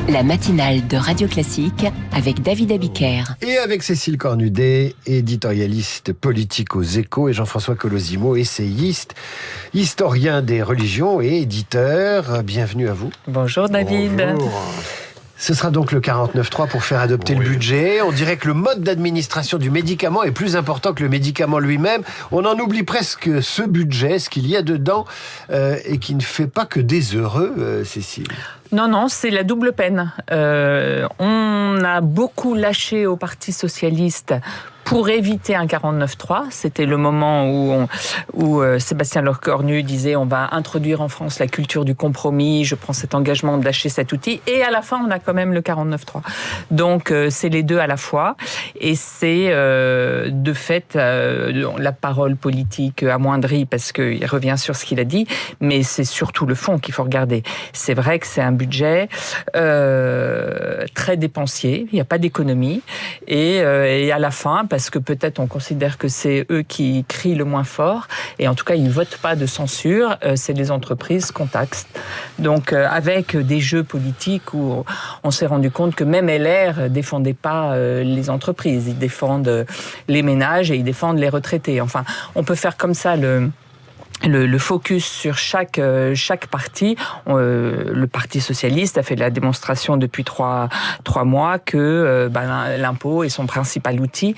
La matinale de Radio Classique avec David Abiker. Et avec Cécile Cornudet, éditorialiste politique aux Échos, et Jean-François Colosimo, essayiste, historien des religions et éditeur. Bienvenue à vous. Bonjour David. Bonjour. Ce sera donc le 49.3 pour faire adopter le budget. On dirait que le mode d'administration du médicament est plus important que le médicament lui-même. On en oublie presque ce budget, ce qu'il y a dedans, et qui ne fait pas que des heureux, Cécile. Non, c'est la double peine. On a beaucoup lâché au Parti socialiste pour éviter un 49.3. C'était le moment où Sébastien Lecornu disait on va introduire en France la culture du compromis, je prends cet engagement de lâcher cet outil. Et à la fin, on a quand même le 49.3. Donc, c'est les deux à la fois. Et c'est de fait la parole politique amoindrie parce qu'il revient sur ce qu'il a dit, mais c'est surtout le fond qu'il faut regarder. C'est vrai que c'est un budget très dépensier, il n'y a pas d'économie. Et à la fin, parce que peut-être on considère que c'est eux qui crient le moins fort, et en tout cas ils ne votent pas de censure, c'est les entreprises qu'on taxe. Donc avec des jeux politiques où on s'est rendu compte que même LR ne défendait pas les entreprises, ils défendent les ménages et ils défendent les retraités. Enfin, on peut faire comme ça le focus sur chaque parti. Le Parti socialiste a fait la démonstration depuis trois mois que l'impôt est son principal outil.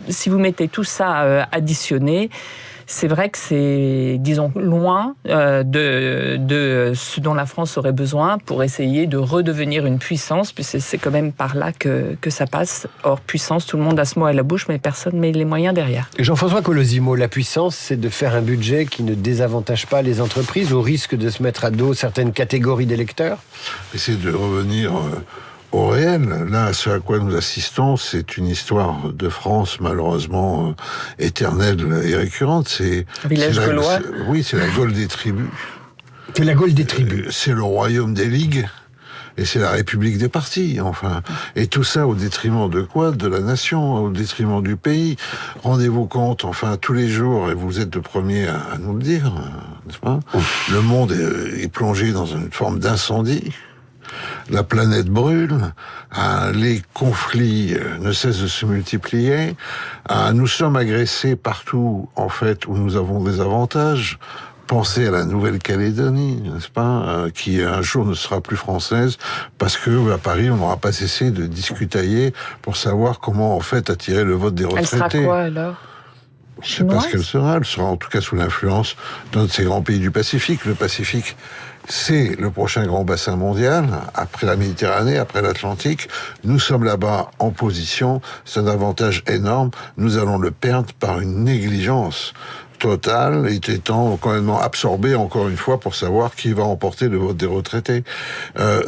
Si vous mettez tout ça additionné, c'est vrai que c'est, disons, loin de ce dont la France aurait besoin pour essayer de redevenir une puissance, puisque c'est quand même par là que ça passe. Or, puissance, tout le monde a ce mot à la bouche, mais personne ne met les moyens derrière. Jean-François Colosimo, la puissance, c'est de faire un budget qui ne désavantage pas les entreprises, au risque de se mettre à dos certaines catégories d'électeurs. Essayer de revenir au réel. Là, ce à quoi nous assistons, c'est une histoire de France malheureusement éternelle et récurrente. C'est gaulois. Oui, c'est la Gaule des tribus. C'est la Gaule des tribus. C'est le royaume des ligues. Et c'est la République des partis, enfin. Et tout ça au détriment de quoi ? De la nation, au détriment du pays. Rendez-vous compte, enfin, tous les jours, et vous êtes le premier à nous le dire, n'est-ce pas ? Le monde est plongé dans une forme d'incendie. La planète brûle, les conflits ne cessent de se multiplier, nous sommes agressés partout, en fait, où nous avons des avantages. Pensez à la Nouvelle-Calédonie, n'est-ce pas, qui un jour ne sera plus française, parce que à Paris, on n'aura pas cessé de discutailler pour savoir comment, en fait, attirer le vote des retraités. Elle sera quoi, alors ? Je sais pas ce qu'elle sera. Elle sera en tout cas sous l'influence d'un de ces grands pays du Pacifique. Le Pacifique, c'est le prochain grand bassin mondial, après la Méditerranée, après l'Atlantique. Nous sommes là-bas en position. C'est un avantage énorme. Nous allons le perdre par une négligence totale, étant complètement absorbé, encore une fois, pour savoir qui va emporter le vote des retraités.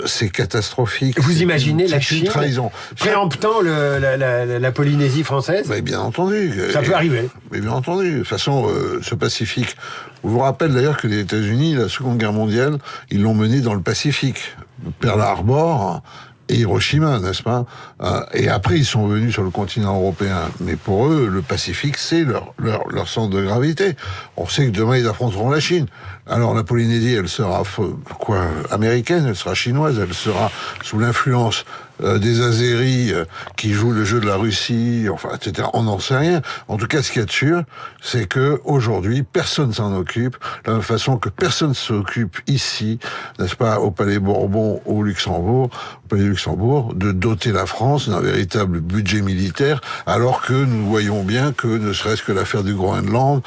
C'est catastrophique. Vous imaginez la Chine trahison préemptant la Polynésie française ? Mais bien entendu. Ça peut arriver. Mais bien entendu. De toute façon, ce Pacifique... Je vous rappelle d'ailleurs que les États-Unis, la Seconde Guerre mondiale, ils l'ont mené dans le Pacifique. Pearl Harbor et Hiroshima, n'est-ce pas ? Et après, ils sont venus sur le continent européen. Mais pour eux, le Pacifique, c'est leur centre de gravité. On sait que demain, ils affronteront la Chine. Alors, la Polynésie, elle sera américaine, elle sera chinoise, elle sera sous l'influence des Azéris qui jouent le jeu de la Russie, enfin, etc. On n'en sait rien. En tout cas, ce qu'il y a de sûr, c'est que aujourd'hui, personne s'en occupe, de la même façon que personne s'occupe ici, n'est-ce pas, au Palais Bourbon, au Palais Luxembourg, de doter la France d'un véritable budget militaire, alors que nous voyons bien que, ne serait-ce que l'affaire du Groenland,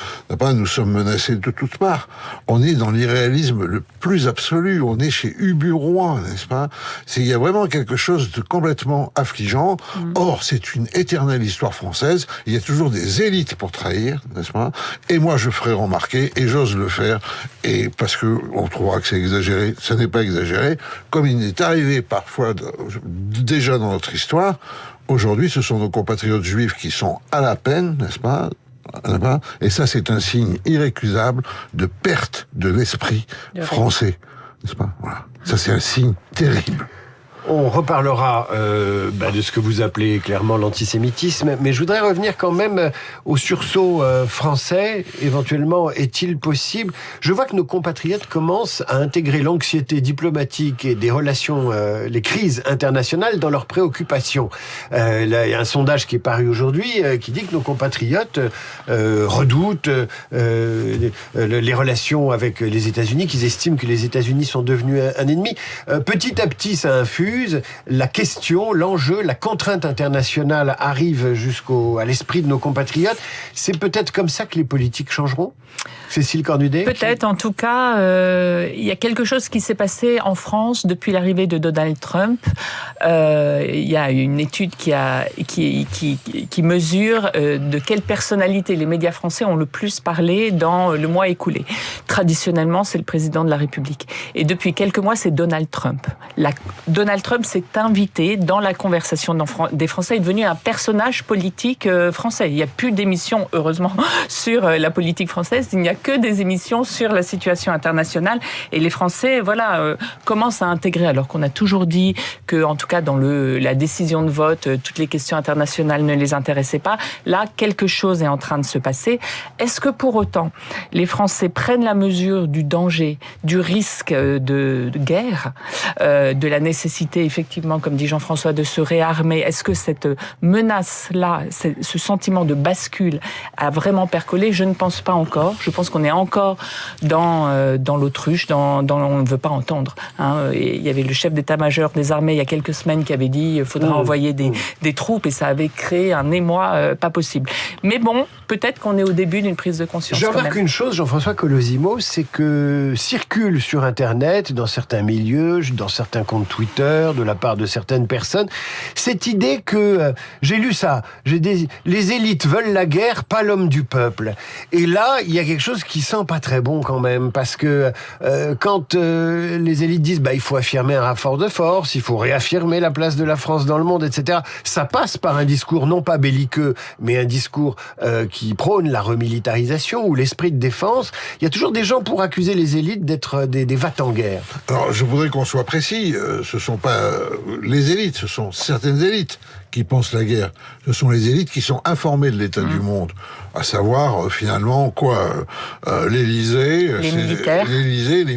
nous sommes menacés de toutes parts. On est dans l'irréalisme le plus absolu. On est chez Ubu Roi, n'est-ce pas ? Il y a vraiment quelque chose de complètement affligeant. Or, c'est une éternelle histoire française. Il y a toujours des élites pour trahir, n'est-ce pas ? Et moi, je ferai remarquer, et j'ose le faire, et parce que on trouvera que c'est exagéré, ça n'est pas exagéré, comme il est arrivé parfois déjà dans notre histoire. Aujourd'hui, ce sont nos compatriotes juifs qui sont à la peine, n'est-ce pas ? Et ça, c'est un signe irrécusable de perte de l'esprit français, n'est-ce pas ? Voilà. Ça, c'est un signe terrible. On reparlera de ce que vous appelez clairement l'antisémitisme, mais je voudrais revenir quand même au sursaut français. Éventuellement, est-il possible? Je vois que nos compatriotes commencent à intégrer l'anxiété diplomatique et des relations, les crises internationales dans leurs préoccupations. Là, il y a un sondage qui est paru aujourd'hui qui dit que nos compatriotes redoutent les relations avec les États-Unis, qu'ils estiment que les États-Unis sont devenus un ennemi. Petit à petit, ça infuse. La question, l'enjeu, la contrainte internationale arrive à l'esprit de nos compatriotes. C'est peut-être comme ça que les politiques changeront? Cécile Cornudet? Peut-être, en tout cas, il y a quelque chose qui s'est passé en France depuis l'arrivée de Donald Trump. Il y a une étude qui mesure de quelle personnalité les médias français ont le plus parlé dans le mois écoulé. Traditionnellement, c'est le président de la République. Et depuis quelques mois, c'est Donald Trump. Donald Trump s'est invité dans la conversation des Français, est devenu un personnage politique français. Il n'y a plus d'émissions, heureusement, sur la politique française. Il n'y a que des émissions sur la situation internationale. Et les Français, commencent à intégrer, alors qu'on a toujours dit que, en tout cas, dans la décision de vote, toutes les questions internationales ne les intéressaient pas. Là, quelque chose est en train de se passer. Est-ce que pour autant, les Français prennent la mesure du danger, du risque de guerre, de la nécessité, effectivement, comme dit Jean-François, de se réarmer? Est-ce que cette menace-là, ce sentiment de bascule a vraiment percolé? Je ne pense pas encore. Je pense qu'on est encore dans l'autruche, dans on ne veut pas entendre. Et il y avait le chef d'état-major des armées il y a quelques semaines qui avait dit qu'il faudra envoyer des troupes, et ça avait créé un émoi pas possible. Mais bon, peut-être qu'on est au début d'une prise de conscience. Je remarque une chose, Jean-François Colosimo, c'est que circule sur Internet, dans certains milieux, dans certains comptes Twitter, de la part de certaines personnes, cette idée que, j'ai lu ça, les élites veulent la guerre, pas l'homme du peuple. Et là, il y a quelque chose qui sent pas très bon quand même, parce que quand les élites disent il faut affirmer un rapport de force, il faut réaffirmer la place de la France dans le monde, etc., ça passe par un discours non pas belliqueux, mais un discours qui prône la remilitarisation ou l'esprit de défense. Il y a toujours des gens pour accuser les élites d'être des va-t-en-guerre. Alors, je voudrais qu'on soit précis. Ce sont pas les élites, ce sont certaines élites qui pensent la guerre. Ce sont les élites qui sont informées de l'état du monde. À savoir, finalement, l'Élysée, les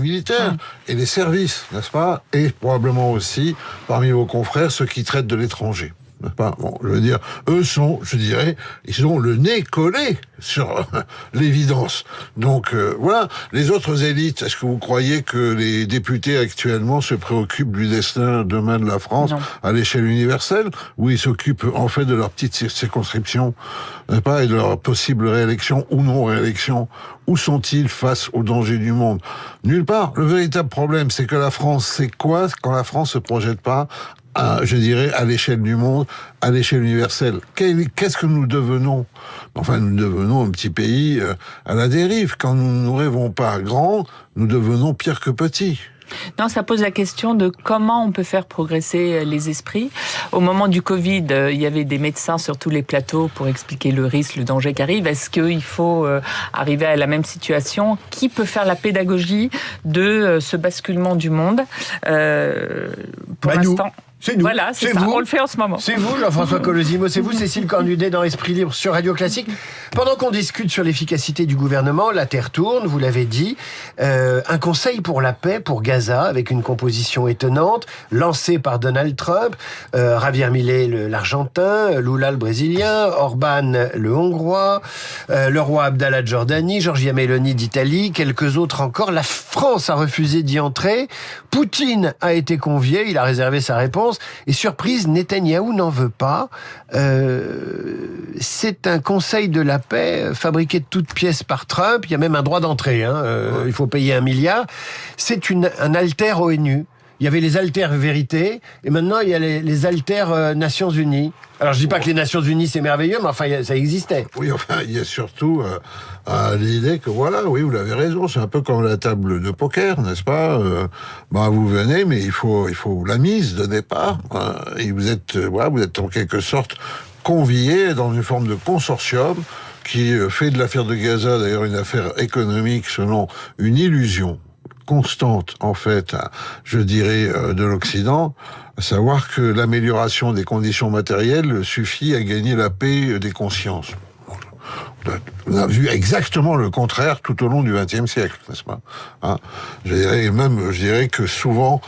militaires et les services, n'est-ce pas? Et probablement aussi, parmi vos confrères, ceux qui traitent de l'étranger. Bon, je veux dire, eux sont, ils ont le nez collé sur l'évidence. Donc voilà, les autres élites, est-ce que vous croyez que les députés actuellement se préoccupent du destin demain de la France à l'échelle universelle, ou ils s'occupent en fait de leur petite circonscription, n'est-ce pas, et de leur possible réélection ou non réélection? Où sont-ils face au danger du monde? Nulle part. Le véritable problème, c'est que la France, c'est quoi quand la France se projette pas à l'échelle du monde, à l'échelle universelle? Qu'est-ce que nous devenons? Enfin, nous devenons un petit pays à la dérive. Quand nous ne nous rêvons pas grand, nous devenons pire que petit. Non, ça pose la question de comment on peut faire progresser les esprits. Au moment du Covid, il y avait des médecins sur tous les plateaux pour expliquer le risque, le danger qui arrive. Est-ce qu'il faut arriver à la même situation? Qui peut faire la pédagogie de ce basculement du monde? Pour l'instant... C'est nous. Voilà, c'est ça. Vous. On le fait en ce moment. C'est vous, Jean-François Colosimo. C'est vous, Cécile Cornudet, dans Esprit Libre sur Radio Classique. Pendant qu'on discute sur l'efficacité du gouvernement, la Terre tourne, vous l'avez dit. Un conseil pour la paix pour Gaza, avec une composition étonnante, lancé par Donald Trump, Javier Milei, l'Argentin, Lula, le Brésilien, Orban, le Hongrois, le roi Abdallah de Jordanie, Giorgia Meloni d'Italie, quelques autres encore. La France a refusé d'y entrer. Poutine a été convié, il a réservé sa réponse. Et surprise, Netanyahou n'en veut pas. C'est un conseil de la paix fabriqué de toutes pièces par Trump. Il y a même un droit d'entrée. Il faut payer 1 milliard. C'est un alter ONU. Il y avait les alters vérité, et maintenant il y a les alters Nations Unies. Alors je dis pas que les Nations Unies c'est merveilleux, mais enfin ça existait. Oui, enfin il y a surtout l'idée que oui, vous avez raison, c'est un peu comme la table de poker, n'est-ce pas? Vous venez, mais il faut la mise de départ, et vous êtes en quelque sorte conviés dans une forme de consortium qui fait de l'affaire de Gaza d'ailleurs une affaire économique selon une illusion constante, en fait, je dirais, de l'Occident, à savoir que l'amélioration des conditions matérielles suffit à gagner la paix des consciences. On a vu exactement le contraire tout au long du XXe siècle, n'est-ce pas, hein? Je dirais que souvent,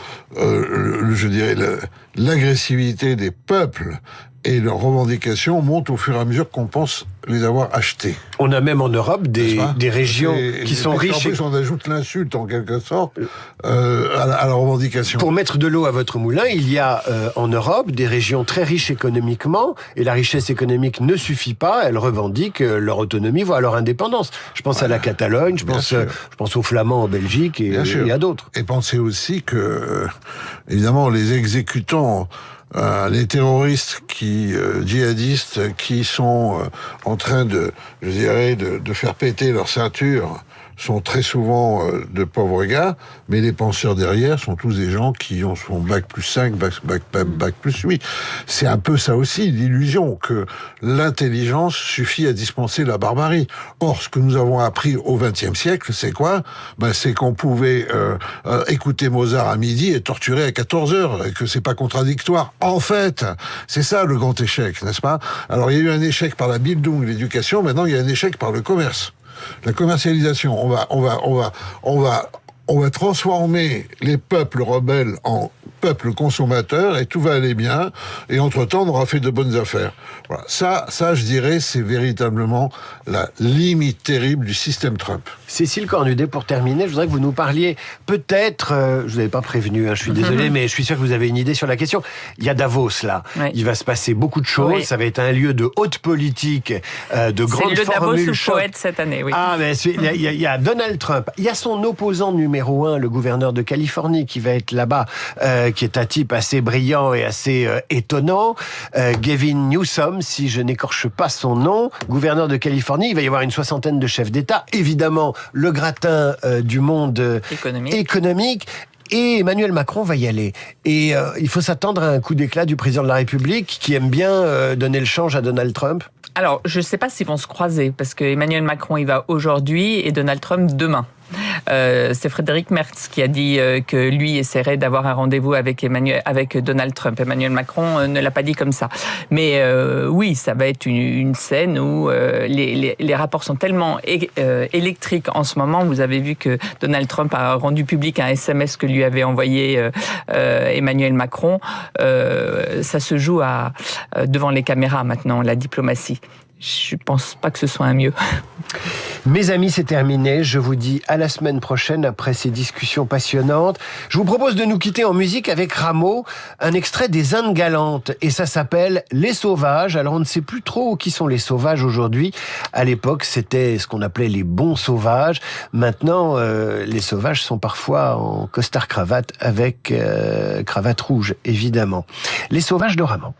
l'agressivité des peuples et leurs revendications montent au fur et à mesure qu'on pense les avoir achetés. On a même en Europe des régions qui sont riches. En plus, on ajoute l'insulte, en quelque sorte, à la revendication. Pour mettre de l'eau à votre moulin, il y a en Europe des régions très riches économiquement, et la richesse économique ne suffit pas, elles revendiquent leur autonomie, voire leur indépendance. Je pense à la Catalogne, je pense aux Flamands en Belgique et à d'autres. Et pensez aussi que, évidemment, les exécutants, les terroristes djihadistes qui sont en train de faire péter leur ceinture sont très souvent de pauvres gars, mais les penseurs derrière sont tous des gens qui ont son bac plus 5, bac plus 8. C'est un peu ça aussi, l'illusion que l'intelligence suffit à dispenser la barbarie. Or, ce que nous avons appris au XXe siècle, c'est quoi? C'est qu'on pouvait écouter Mozart à midi et torturer à 14 heures, et que c'est pas contradictoire. En fait, c'est ça le grand échec, n'est-ce pas? Alors, il y a eu un échec par la Bildung, l'éducation, maintenant il y a un échec par le commerce. La commercialisation, on va transformer les peuples rebelles en peuples consommateurs et tout va aller bien. Et entre-temps, on aura fait de bonnes affaires. Voilà. Ça, je dirais, c'est véritablement la limite terrible du système Trump. Cécile Cornudet, pour terminer, je voudrais que vous nous parliez peut-être, je vous avais pas prévenu, je suis désolé, mais je suis sûr que vous avez une idée sur la question. Il y a Davos là, il va se passer beaucoup de choses, ça va être un lieu de haute politique, de grandes formules. C'est le Davos sous poète cette année, oui. Ah, mais il y a Donald Trump, il y a son opposant numéro 1, le gouverneur de Californie, qui va être là-bas, qui est un type assez brillant et assez étonnant, Gavin Newsom, si je n'écorche pas son nom, gouverneur de Californie. Il va y avoir une 60aine de chefs d'État, évidemment le gratin du monde économique. Et Emmanuel Macron va y aller. Et il faut s'attendre à un coup d'éclat du président de la République qui aime bien donner le change à Donald Trump. Alors, je ne sais pas s'ils vont se croiser, parce que Emmanuel Macron, il va aujourd'hui et Donald Trump demain. C'est Frédéric Merz qui a dit que lui essaierait d'avoir un rendez-vous avec Donald Trump. Emmanuel Macron ne l'a pas dit comme ça. Mais oui, ça va être une scène où les rapports sont tellement électriques en ce moment. Vous avez vu que Donald Trump a rendu public un SMS que lui avait envoyé Emmanuel Macron. Ça se joue devant les caméras maintenant, la diplomatie. Je pense pas que ce soit un mieux. Mes amis, c'est terminé. Je vous dis à la semaine prochaine après ces discussions passionnantes. Je vous propose de nous quitter en musique avec Rameau, un extrait des Indes galantes. Et ça s'appelle Les Sauvages. Alors on ne sait plus trop qui sont les sauvages aujourd'hui. À l'époque, c'était ce qu'on appelait les bons sauvages. Maintenant, les sauvages sont parfois en costard-cravate avec cravate rouge, évidemment. Les Sauvages de Rameau.